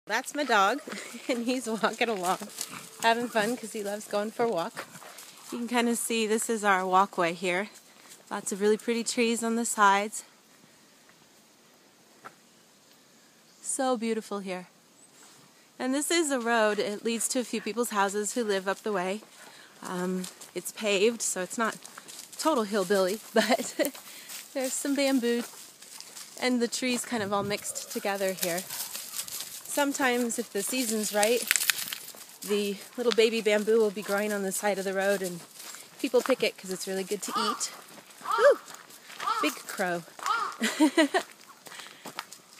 That's my dog, and he's walking along, having fun because he loves going for a walk. You can kind of see this is our walkway here. Lots of really pretty trees on the sides. So beautiful here. And this is a road. It leads to a few people's houses who live up the way. It's paved, so it's not total hillbilly, but there's some bamboo and the trees kind of all mixed together here. Sometimes, if the season's right, the little baby bamboo will be growing on the side of the road, and people pick it because it's really good to eat. Ooh, big crow.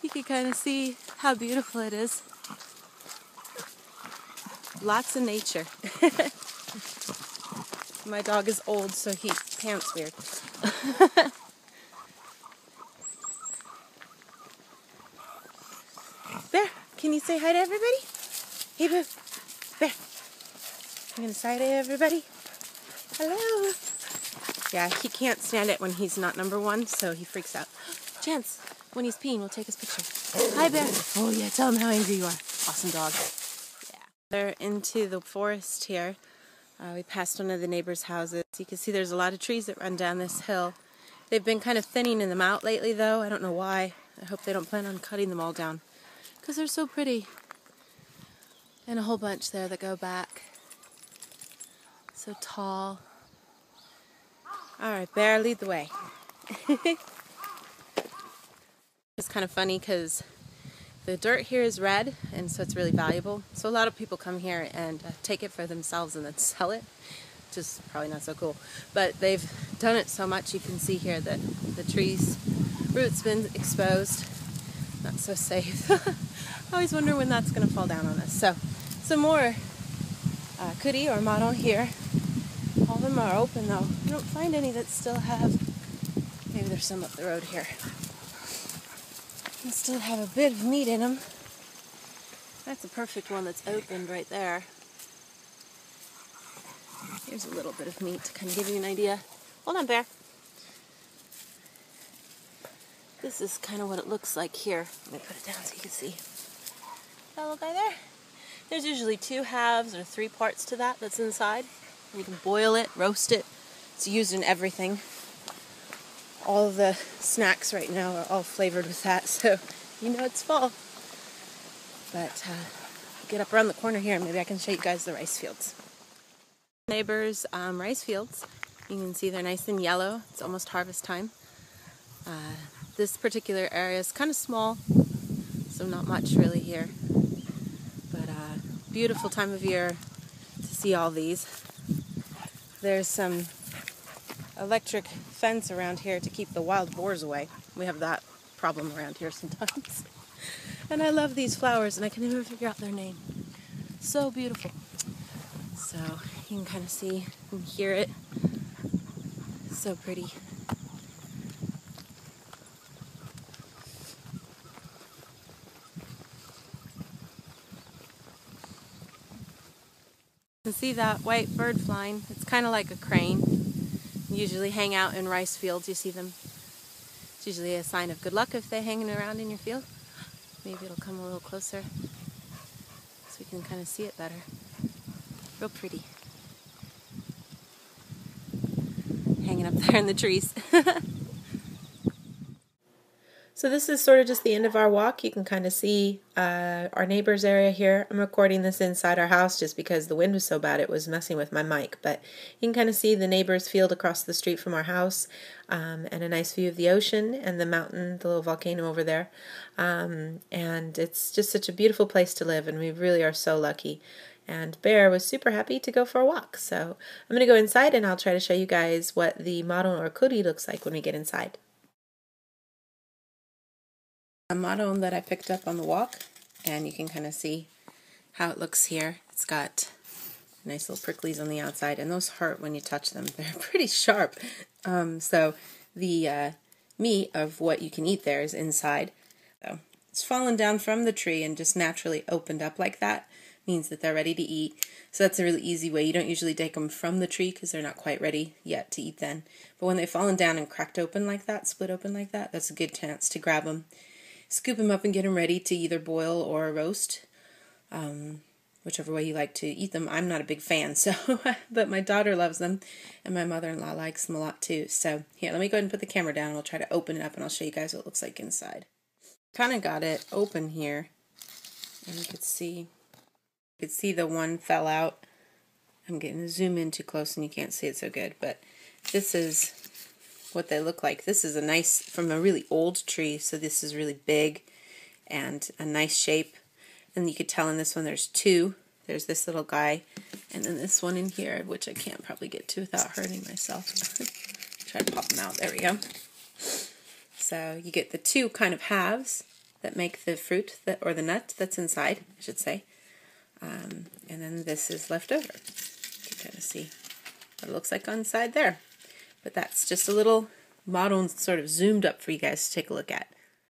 You can kind of see how beautiful it is. Lots of nature. My dog is old, so he pants weird. Bear, can you say hi to everybody? Hey, Boo. Bear. You gonna say hi to everybody? Hello. Yeah, he can't stand it when he's not number one, so he freaks out. Chance, when he's peeing, we'll take his picture. Hi, Bear. Oh, yeah, tell him how angry you are. Awesome dog. Yeah. They're into the forest here. We passed one of the neighbors' houses. You can see there's a lot of trees that run down this hill. They've been kind of thinning them out lately, though. I don't know why. I hope they don't plan on cutting them all down, because they're so pretty. And a whole bunch there that go back. So tall. All right, Bear, lead the way. It's kind of funny because the dirt here is red, and so it's really valuable. So a lot of people come here and take it for themselves and then sell it, which is probably not so cool. But they've done it so much, you can see here that the tree's roots been exposed. Not so safe. I always wonder when that's going to fall down on us. So some more kuri or maro here. All of them are open though. I don't find any that still have, maybe there's some up the road here. They still have a bit of meat in them. That's a perfect one that's opened right there. Here's a little bit of meat to kind of give you an idea. Hold on, Bear. This is kind of what it looks like here. Let me put it down so you can see. That little guy there? There's usually 2 halves or 3 parts to that's inside. You can boil it, roast it. It's used in everything. All of the snacks right now are all flavored with that, so you know it's fall. But get up around the corner here and maybe I can show you guys the rice fields. Neighbors' rice fields. You can see they're nice and yellow. It's almost harvest time. This particular area is kind of small, so not much really here. But beautiful time of year to see all these. There's some electric fence around here to keep the wild boars away. We have that problem around here sometimes. And I love these flowers, and I can never figure out their name. So beautiful. So you can kind of see and hear it. So pretty. You can see that white bird flying. It's kind of like a crane. Usually hang out in rice fields. You see them. It's usually a sign of good luck if they're hanging around in your field. Maybe it'll come a little closer so we can kind of see it better. Real pretty. Hanging up there in the trees. So this is sort of just the end of our walk. You can kind of see our neighbor's area here. I'm recording this inside our house just because the wind was so bad it was messing with my mic. But you can kind of see the neighbor's field across the street from our house, and a nice view of the ocean and the mountain, the little volcano over there. And it's just such a beautiful place to live, and we really are so lucky. And Bear was super happy to go for a walk. So I'm going to go inside and I'll try to show you guys what the maro or kuri looks like when we get inside. A maro that I picked up on the walk, and you can kind of see how it looks here. It's got nice little pricklies on the outside, and those hurt when you touch them. They're pretty sharp. So the meat of what you can eat there is inside. So it's fallen down from the tree and just naturally opened up like that. Means that they're ready to eat. So that's a really easy way. You don't usually take them from the tree because they're not quite ready yet to eat then. But when they've fallen down and cracked open like that, split open like that, that's a good chance to grab them. Scoop them up and get them ready to either boil or roast. whichever way you like to eat them. I'm not a big fan, so but my daughter loves them, and my mother-in-law likes them a lot too. So here, let me go ahead and put the camera down, and we'll try to open it up, and I'll show you guys what it looks like inside. Kind of got it open here, and you could see the one fell out. I'm getting to zoom in too close, and you can't see it so good, but this is what they look like. This is a nice, from a really old tree, so this is really big and a nice shape. And you could tell in this one there's two. There's this little guy, and then this one in here, which I can't probably get to without hurting myself. Try to pop them out. There we go. So you get the two kind of halves that make the fruit, or the nut that's inside, I should say. And then this is left over. You can kind of see what it looks like inside there. But that's just a little model sort of zoomed up for you guys to take a look at.